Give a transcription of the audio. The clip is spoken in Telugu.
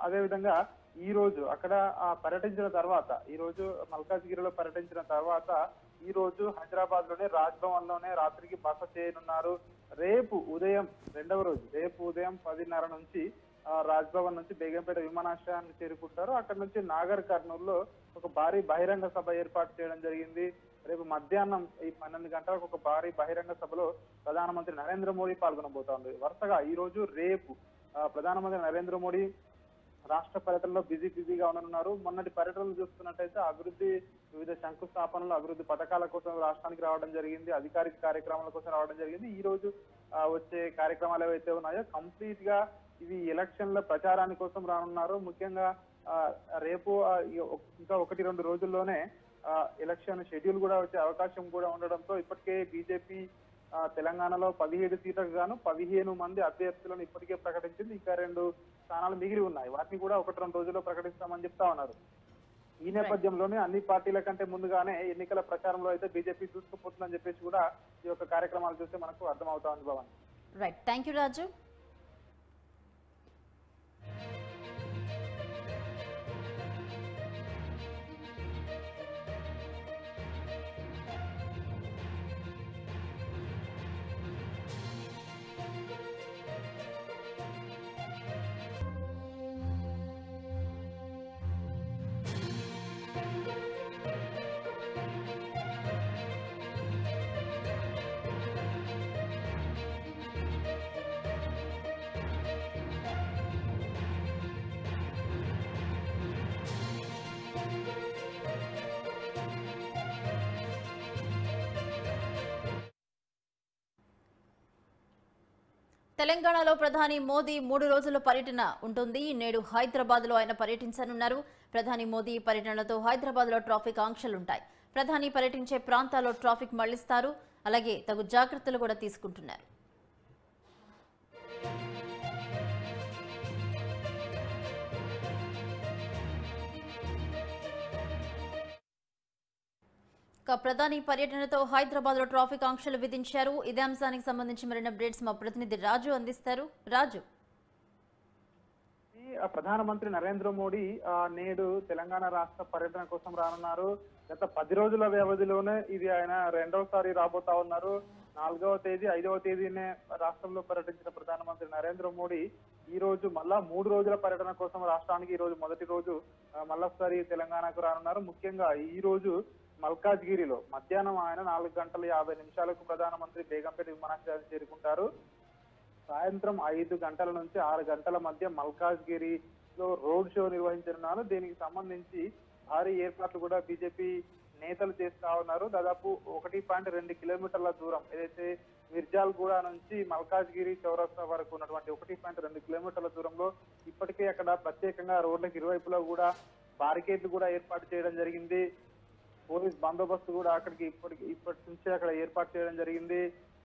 అదేవిధంగా ఈ రోజు అక్కడ పర్యటించిన తర్వాత, ఈ రోజు మల్కాజ్గిరిలో పర్యటించిన తర్వాత ఈ రోజు హైదరాబాద్ లోనే రాజ్ భవన్ లోనే రాత్రికి బస చేయనున్నారు. రేపు ఉదయం రెండవ రోజు, రేపు ఉదయం 10:30 నుంచి రాజ్ భవన్ నుంచి బేగంపేట విమానాశ్రయానికి చేరుకుంటారు. అక్కడ నుంచి నాగర్ కర్నూలు లో ఒక భారీ బహిరంగ సభ ఏర్పాటు చేయడం జరిగింది. రేపు మధ్యాహ్నం ఈ 12 గంటలకు ఒక భారీ బహిరంగ సభలో ప్రధానమంత్రి నరేంద్ర మోడీ పాల్గొనబోతోంది. వరుసగా ఈ రోజు రేపు ప్రధానమంత్రి నరేంద్ర మోడీ రాష్ట్ర పర్యటనలో బిజీగా ఉండనున్నారు. మొన్నటి పర్యటనలు చూస్తున్నట్టయితే అభివృద్ధి, వివిధ శంకుస్థాపనలు, అభివృద్ధి పథకాల కోసం రాష్ట్రానికి రావడం జరిగింది, అధికారిక కార్యక్రమాల కోసం రావడం జరిగింది. ఈ రోజు వచ్చే కార్యక్రమాలు ఏవైతే ఉన్నాయో కంప్లీట్ గా ఇవి ఎలక్షన్ల ప్రచారాని కోసం రానున్నారు. ముఖ్యంగా రేపు ఇంకా 1-2 రోజుల్లోనే ఎలక్షన్ షెడ్యూల్ కూడా వచ్చే అవకాశం కూడా ఉండడంతో ఇప్పటికే బీజేపీ తెలంగాణలో 17 సీట్లకు గాను 15 మంది అభ్యర్థులను ఇప్పటికే ప్రకటించింది. ఇంకా 2 స్థానాలు మిగిలి ఉన్నాయి. వాటిని కూడా 1-2 రోజుల్లో ప్రకటిస్తామని చెప్తా ఉన్నారు. ఈ నేపథ్యంలోనే అన్ని పార్టీల కంటే ముందుగానే ఎన్నికల ప్రచారంలో అయితే బీజేపీ దూసుకుపోతుందని చెప్పేసి కూడా ఈ యొక్క కార్యక్రమాలు చూస్తే మనకు అర్థమవుతా ఉంది. భవన్, రైట్, థ్యాంక్ యూ రాజు. తెలంగాణలో ప్రధాని మోదీ 3 రోజుల పర్యటన ఉంటుంది. నేడు హైదరాబాద్ లో ఆయన పర్యటించనున్నారు. ప్రధాని మోదీ పర్యటనతో హైదరాబాద్ లో ట్రాఫిక్ ఆంక్షలుంటాయి. ప్రధాని పర్యటించే ప్రాంతాల్లో ట్రాఫిక్ మళ్లిస్తారు. అలాగే తగు జాగ్రత్తలు కూడా తీసుకుంటున్నారు. ప్రధాని పర్యటనతో హైదరాబాద్ లో ట్రాఫిక్ ఆంక్షలు విధించారు. ఇదే అంశానికి సంబంధించి మరిన్ని అప్డేట్స్ మా ప్రతినిధి రాజు అందిస్తారు. రాజు, ప్రధానమంత్రి నరేంద్ర మోడీ నేడు తెలంగాణ రాష్ట్ర పర్యటన కోసం రానున్నారు. గత 10 రోజుల వ్యవధిలోనే ఇది ఆయన రెండవసారి రాబోతా ఉన్నారు. 4వ తేదీ 5వ తేదీనే రాష్ట్రంలో పర్యటించిన ప్రధానమంత్రి నరేంద్ర మోడీ ఈ రోజు మళ్ళా 3 రోజుల పర్యటన కోసం రాష్ట్రానికి ఈ రోజు మొదటి రోజు మళ్ళొకసారి తెలంగాణకు రానున్నారు. ముఖ్యంగా ఈ రోజు మల్కాజ్గిరిలో మధ్యాహ్నం ఆయన 4:50 ప్రధానమంత్రి బేగంపేట విమానాశ్రయానికి చేరుకుంటారు. సాయంత్రం 5 గంటల నుంచి 6 గంటల మధ్య మల్కాజ్గిరిలో రోడ్ షో నిర్వహించనున్నారు. దీనికి సంబంధించి భారీ ఏర్పాట్లు కూడా బీజేపీ నేతలు చేస్తా ఉన్నారు. దాదాపు 1.2 కిలోమీటర్ల దూరం ఏదైతే మిర్జాల్గూడ నుంచి మల్కాజ్గిరి చౌరస్తా వరకు ఉన్నటువంటి 1.2 కిలోమీటర్ల దూరంలో ఇప్పటికే అక్కడ ప్రత్యేకంగా రోడ్లకు ఇరువైపులా కూడా బారికేడ్లు కూడా ఏర్పాటు చేయడం జరిగింది. పోలీస్ బందోబస్తు కూడా అక్కడికి ఇప్పటి నుంచే అక్కడ ఏర్పాటు చేయడం జరిగింది.